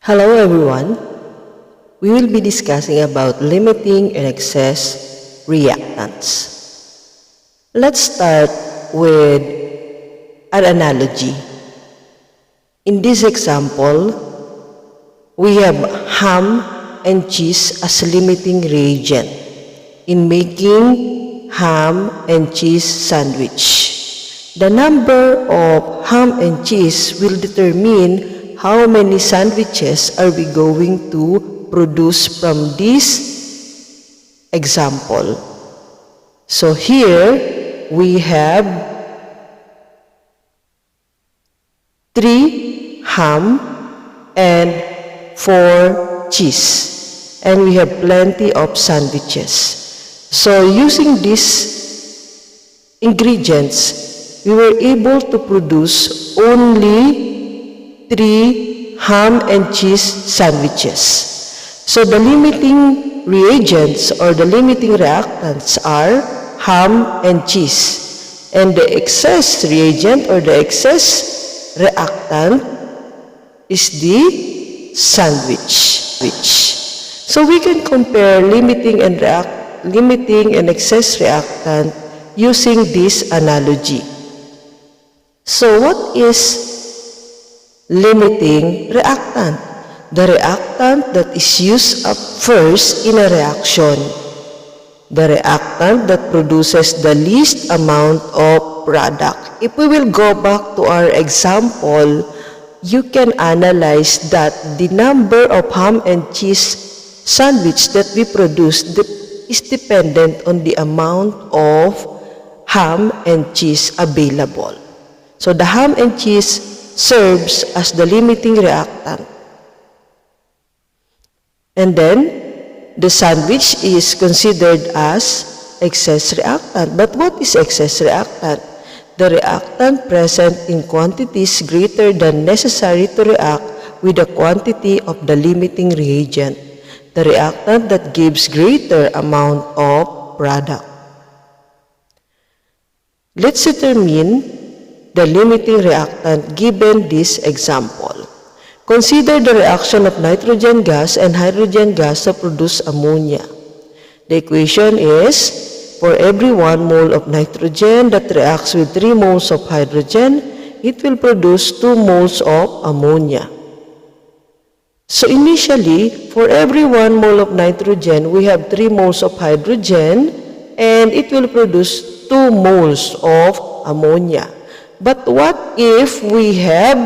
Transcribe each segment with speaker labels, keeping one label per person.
Speaker 1: Hello everyone. We will be discussing about limiting and excess reactants. Let's start with an analogy. In this example, we have ham and cheese as limiting reagent in making ham and cheese sandwich. The number of ham and cheese will determine how many sandwiches are we going to produce from this example. So here we have 3 ham and 4 cheese, and we have plenty of sandwiches. So using these ingredients, we were able to produce only 3 ham and cheese sandwiches. So the limiting reagents or the limiting reactants are ham and cheese, and the excess reagent or the excess reactant is the sandwich. So we can compare limiting and excess reactant using this analogy. So what is limiting reactant? The reactant that is used up first in a reaction. The reactant that produces the least amount of product. If we will go back to our example, you can analyze that the number of ham and cheese sandwich that we produce is dependent on the amount of ham and cheese available. So the ham and cheese serves as the limiting reactant. And then, the sandwich is considered as excess reactant. But what is excess reactant? The reactant present in quantities greater than necessary to react with the quantity of the limiting reagent. The reactant that gives greater amount of product. Let's determine the limiting reactant given this example. Consider the reaction of nitrogen gas and hydrogen gas to produce ammonia. The equation is, for every 1 mole of nitrogen that reacts with 3 moles of hydrogen, it will produce 2 moles of ammonia. So initially, for every 1 mole of nitrogen, we have 3 moles of hydrogen, and it will produce 2 moles of ammonia. But what if we have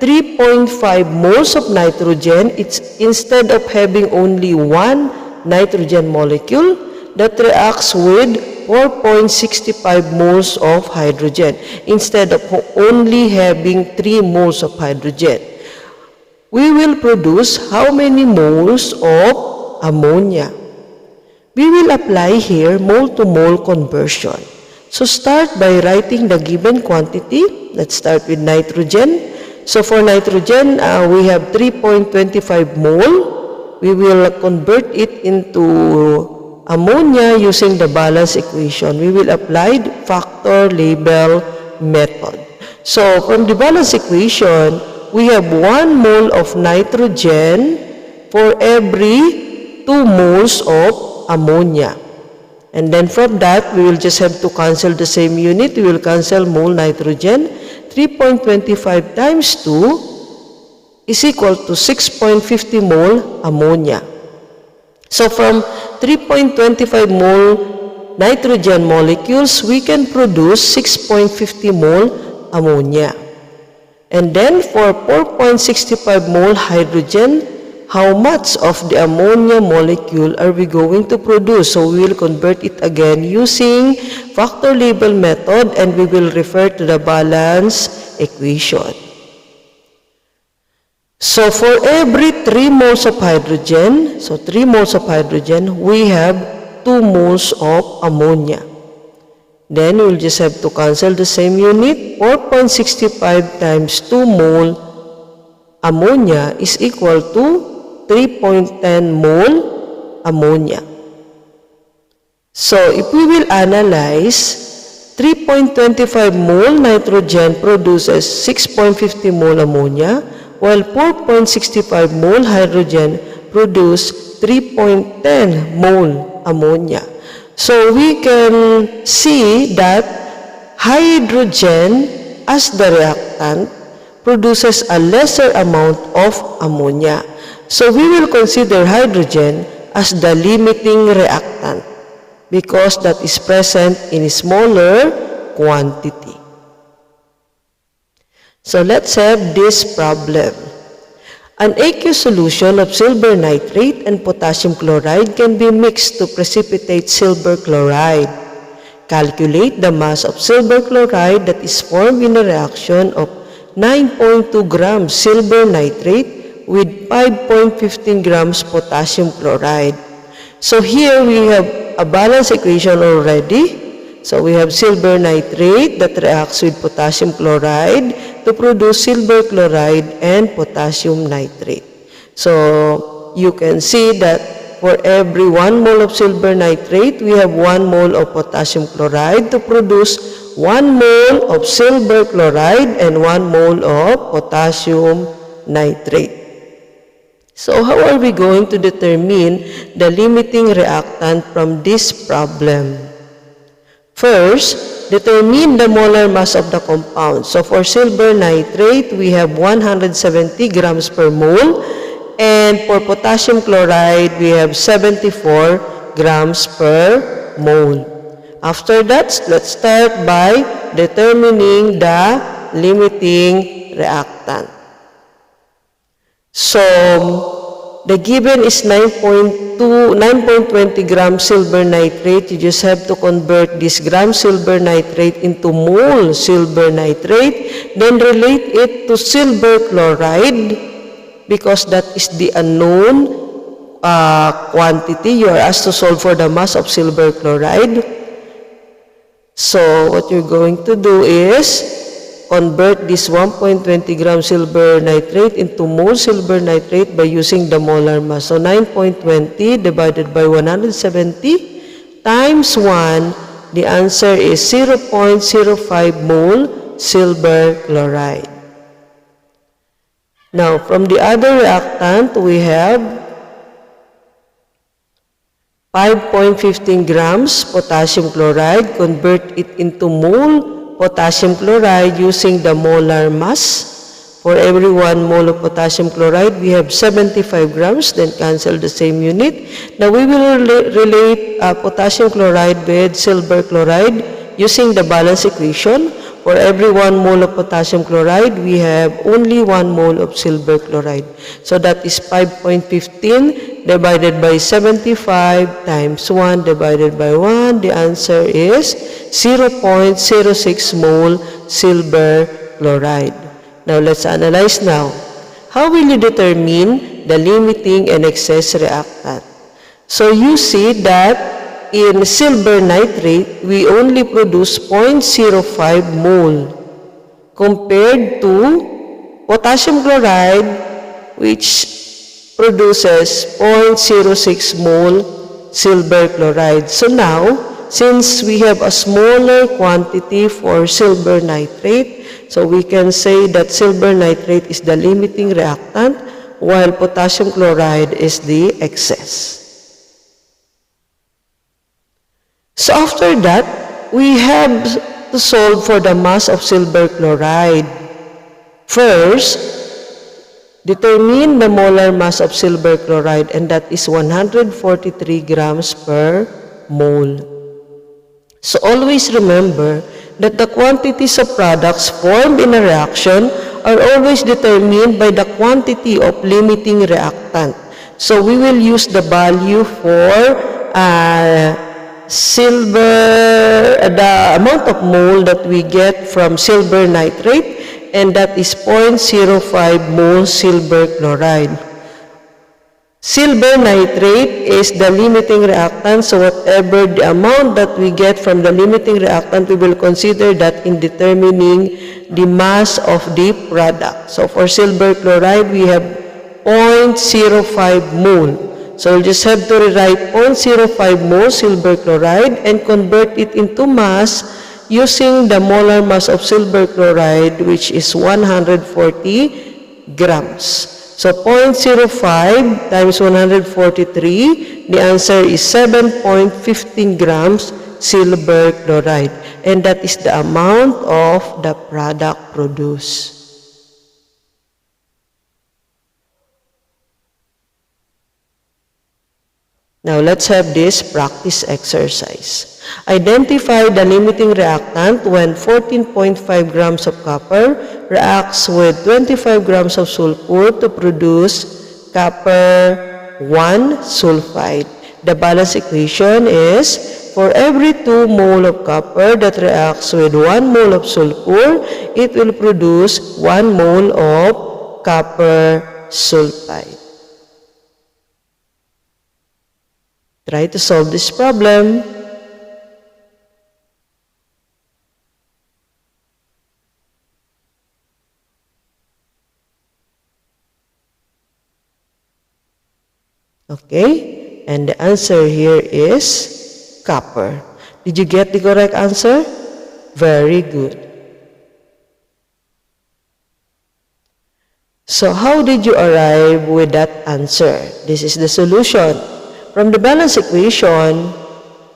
Speaker 1: 3.5 moles of nitrogen? It's instead of having only 1 nitrogen molecule that reacts with 4.65 moles of hydrogen instead of only having 3 moles of hydrogen. We will produce how many moles of ammonia? We will apply here mole-to-mole conversion. So start by writing the given quantity. Let's start with nitrogen. So for nitrogen, we have 3.25 mole. We will convert it into ammonia using the balance equation. We will apply the factor label method. So from the balance equation, we have 1 mole of nitrogen for every 2 moles of ammonia. And then from that, we will just have to cancel the same unit. We will cancel mole nitrogen. 3.25 times 2 is equal to 6.50 mole ammonia. So from 3.25 mole nitrogen molecules, we can produce 6.50 mole ammonia. And then for 4.65 mole hydrogen, how much of the ammonia molecule are we going to produce? So we will convert it again using factor label method, and we will refer to the balance equation. So for every 3 moles of hydrogen, so 3 moles of hydrogen, we have 2 moles of ammonia. Then we'll just have to cancel the same unit. 4.65 times 2 mole ammonia is equal to 3.10 mole ammonia. So if we will analyze, 3.25 mole nitrogen produces 6.50 mole ammonia, while 4.65 mole hydrogen produce 3.10 mole ammonia. So we can see that hydrogen as the reactant produces a lesser amount of ammonia. So we will consider hydrogen as the limiting reactant because that is present in a smaller quantity. So let's have this problem. An aqueous solution of silver nitrate and potassium chloride can be mixed to precipitate silver chloride. Calculate the mass of silver chloride that is formed in a reaction of 9.2 grams silver nitrate with 5.15 grams potassium chloride. So here we have a balance equation already. So we have silver nitrate that reacts with potassium chloride to produce silver chloride and potassium nitrate. So you can see that for every 1 mole of silver nitrate, we have 1 mole of potassium chloride to produce 1 mole of silver chloride and 1 mole of potassium nitrate. So how are we going to determine the limiting reactant from this problem? First, determine the molar mass of the compound. So for silver nitrate, we have 170 grams per mole, and for potassium chloride, we have 74 grams per mole. After that, let's start by determining the limiting reactant. So the given is 9.20 grams silver nitrate. You just have to convert this gram silver nitrate into mole silver nitrate, then relate it to silver chloride because that is the unknown quantity. You are asked to solve for the mass of silver chloride. So what you're going to do is convert this 1.20 gram silver nitrate into mole silver nitrate by using the molar mass. So 9.20 divided by 170 times 1, the answer is 0.05 mole silver chloride. Now, from the other reactant, we have 5.15 grams potassium chloride. Convert it into mole potassium chloride using the molar mass. For every 1 mole of potassium chloride, we have 75 grams, then cancel the same unit. Now we will relate potassium chloride with silver chloride using the balance equation. For every 1 mole of potassium chloride, we have only 1 mole of silver chloride. So that is 5.15 divided by 75 times 1 divided by 1. The answer is 0.06 mole silver chloride. Now let's analyze now. How will you determine the limiting and excess reactant? So you see that in silver nitrate, we only produce 0.05 mole compared to potassium chloride, which produces 0.06 mole silver chloride. So now, since we have a smaller quantity for silver nitrate, so we can say that silver nitrate is the limiting reactant while potassium chloride is the excess. So after that, we have to solve for the mass of silver chloride. First, determine the molar mass of silver chloride, and that is 143 grams per mole. So always remember that the quantities of products formed in a reaction are always determined by the quantity of limiting reactant. So we will use the value for the amount of mole that we get from silver nitrate, and that is 0.05 mole silver chloride. Silver nitrate is the limiting reactant, so whatever the amount that we get from the limiting reactant, we will consider that in determining the mass of the product. So for silver chloride, we have 0.05 mole. So we'll just have to rewrite 0.05 mole silver chloride and convert it into mass using the molar mass of silver chloride, which is 143 grams. So 0.05 times 143, the answer is 7.15 grams silver chloride. And that is the amount of the product produced. Now, let's have this practice exercise. Identify the limiting reactant when 14.5 grams of copper reacts with 25 grams of sulfur to produce copper 1 sulfide. The balance equation is, for every 2 mole of copper that reacts with 1 mole of sulfur, it will produce 1 mole of copper sulfide. Try to solve this problem. Okay, and the answer here is copper. Did you get the correct answer? Very good. So how did you arrive with that answer? This is the solution. From the balance equation,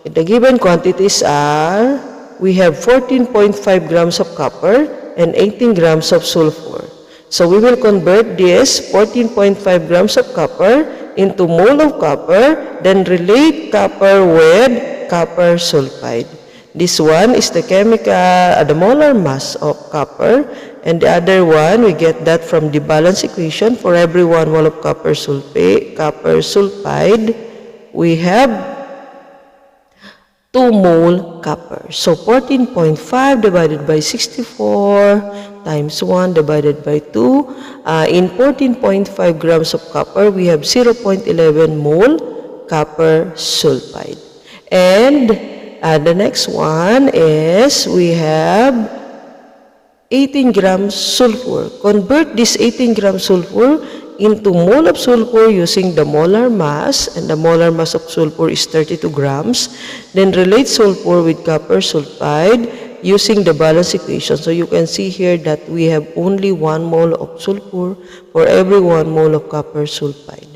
Speaker 1: the given quantities are, we have 14.5 grams of copper and 18 grams of sulfur. So we will convert this 14.5 grams of copper into mole of copper, then relate copper with copper sulfide. This one is the the molar mass of copper, and the other one, we get that from the balance equation. For every 1 mole of copper sulfide, we have 2 mole copper. So 14.5 divided by 64 times 1 divided by 2. In 14.5 grams of copper, we have 0.11 mole copper sulfide. And the next one is, we have 18 grams sulfur. Convert this 18 grams sulfur into mole of sulfur using the molar mass, and the molar mass of sulfur is 32 grams. Then relate sulfur with copper sulfide using the balance equation. So you can see here that we have only 1 mole of sulfur for every 1 mole of copper sulfide.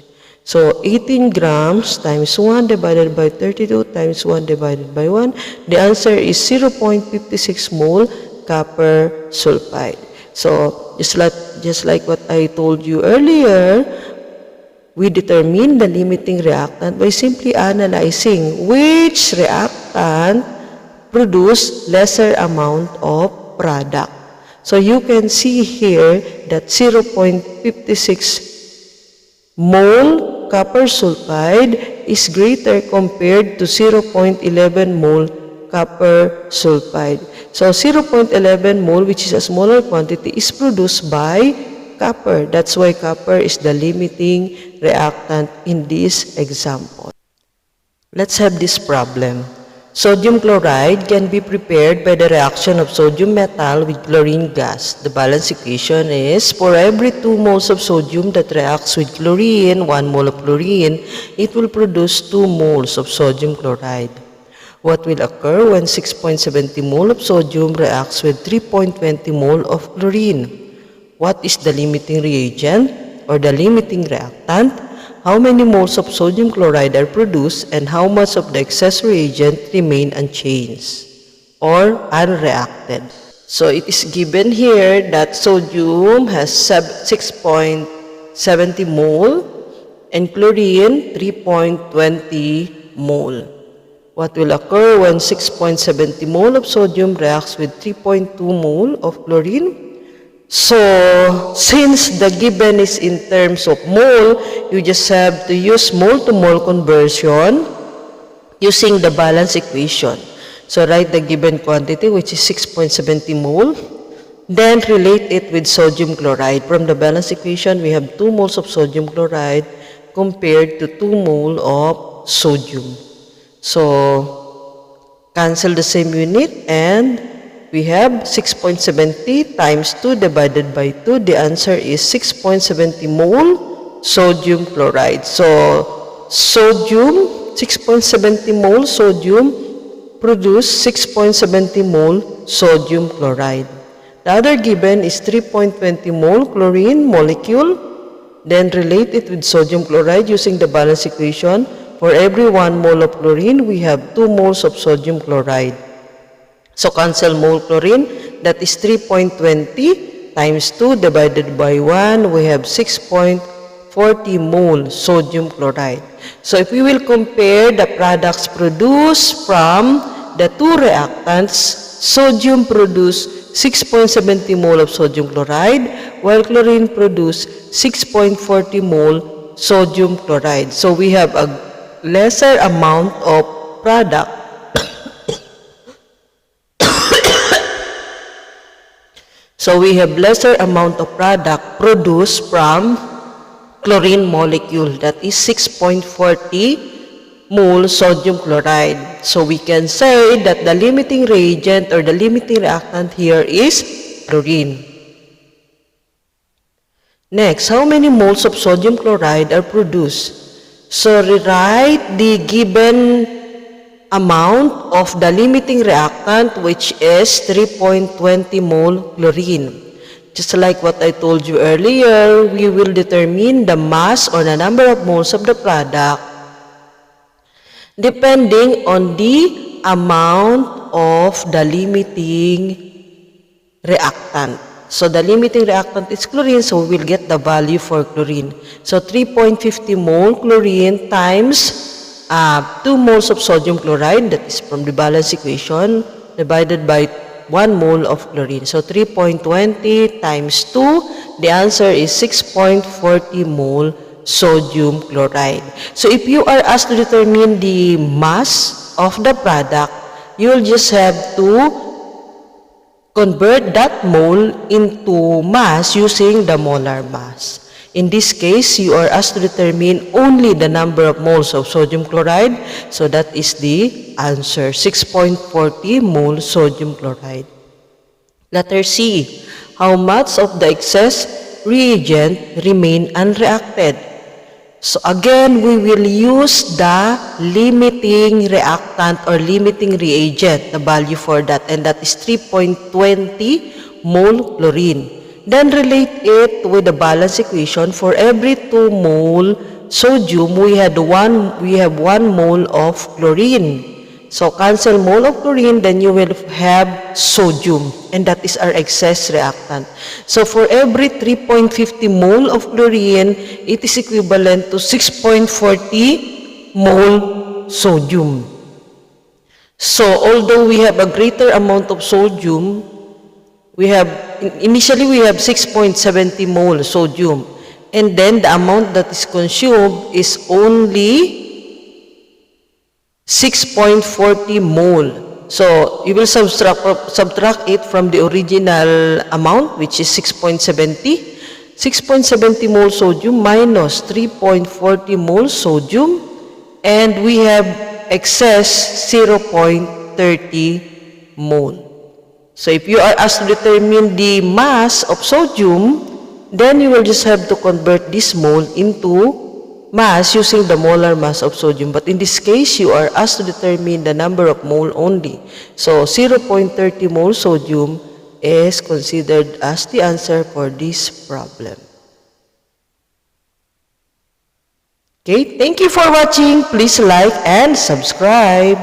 Speaker 1: So 18 grams times 1 divided by 32 times 1 divided by 1, the answer is 0.56 mole copper sulfide. So just like what I told you earlier, we determine the limiting reactant by simply analyzing which reactant produce lesser amount of product. So you can see here that 0.56 mole copper sulfide is greater compared to 0.11 mole copper sulfide. So 0.11 mole, which is a smaller quantity, is produced by copper. That's why copper is the limiting reactant in this example. Let's have this problem. Sodium chloride can be prepared by the reaction of sodium metal with chlorine gas. The balance equation is, for every 2 moles of sodium that reacts with chlorine, 1 mole of chlorine, it will produce 2 moles of sodium chloride. What will occur when 6.70 mole of sodium reacts with 3.20 mole of chlorine? What is the limiting reagent or the limiting reactant? How many moles of sodium chloride are produced, and how much of the excess reagent remain unchanged or unreacted? So it is given here that sodium has 6.70 mole and chlorine 3.20 mole. What will occur when 6.70 mole of sodium reacts with 3.2 mole of chlorine? So, since the given is in terms of mole, you just have to use mole-to-mole conversion using the balance equation. So, write the given quantity, which is 6.70 mole. Then, relate it with sodium chloride. From the balance equation, we have 2 moles of sodium chloride compared to 2 mole of sodium. So, cancel the same unit, and we have 6.70 times 2 divided by 2. The answer is 6.70 mole sodium chloride. So, sodium, 6.70 mole sodium produce 6.70 mole sodium chloride. The other given is 3.20 mole chlorine molecule. Then relate it with sodium chloride using the balance equation. For every 1 mole of chlorine, we have 2 moles of sodium chloride. So cancel mole chlorine, that is 3.20 times 2 divided by 1, we have 6.40 mole sodium chloride. So if we will compare the products produced from the two reactants, sodium produced 6.70 mole of sodium chloride, while chlorine produced 6.40 mole sodium chloride. So we have a lesser amount of product. So we have lesser amount of product produced from chlorine molecule, that is 6.40 mole sodium chloride. So we can say that the limiting reagent or the limiting reactant here is chlorine. Next, how many moles of sodium chloride are produced? So rewrite the given amount of the limiting reactant, which is 3.20 mole chlorine. Just like what I told you earlier, we will determine the mass or the number of moles of the product depending on the amount of the limiting reactant. So the limiting reactant is chlorine, so we will get the value for chlorine. So 3.50 mole chlorine times 2 moles of sodium chloride, that is from the balance equation, divided by 1 mole of chlorine. So 3.20 times 2, the answer is 6.40 mole sodium chloride. So if you are asked to determine the mass of the product, you will just have to convert that mole into mass using the molar mass. In this case, you are asked to determine only the number of moles of sodium chloride. So that is the answer, 6.40 mole sodium chloride. Letter C, how much of the excess reagent remain unreacted? So again, we will use the limiting reactant or limiting reagent, the value for that, and that is 3.20 mole chlorine. Then relate it with the balance equation. For every 2 mole sodium, we have 1 mole of chlorine. So cancel mole of chlorine, then you will have sodium, and that is our excess reactant. So for every 3.50 mole of chlorine, it is equivalent to 6.40 mole sodium. So although we have a greater amount of sodium, initially we have 6.70 mole sodium, and then the amount that is consumed is only 6.40 mole. So you will subtract it from the original amount, which is 6.70. 6.70 mole sodium minus 3.40 mole sodium, and we have excess 0.30 mole. So if you are asked to determine the mass of sodium, then you will just have to convert this mole into mass using the molar mass of sodium. But in this case, you are asked to determine the number of mole only. So 0.30 mole sodium is considered as the answer for this problem. Okay, thank you for watching. Please like and subscribe.